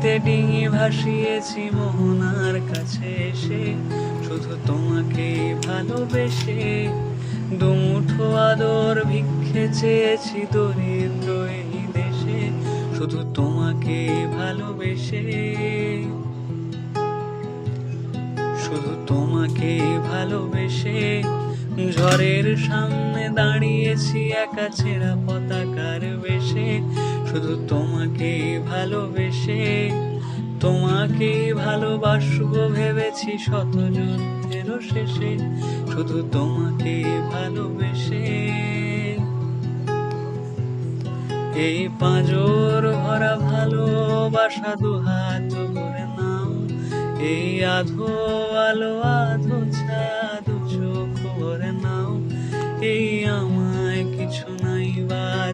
নদীতে ডিঙি ভাসিয়েছি মোহনার কাছে এসে, শুধু তোমাকে ভালোবেসে। দুমুঠো আদর ভিক্ষে চেয়েছি দরিদ্র এই দেশে, শুধু তোমাকে ভালোবেসে। শুধু তোমাকে ভালোবেসে। ঝড়ের সামনে দাঁড়িয়েছি একা ছেঁড়া পতাকার বেশে, শুধু তোমাকে ভালোবেসে। তোমাকে ভালোবাসবো ভেবেছি শত যুদ্ধেরও শেষে, শুধু তোমাকে ভালোবেসে। এই পাঁজর ভরা ভালোবাসা দুহাত ভরে নাও, এই আধো আলো আধো ছায়া দু চোখ ভরে নাও। এই আমায় কিছু নাই বা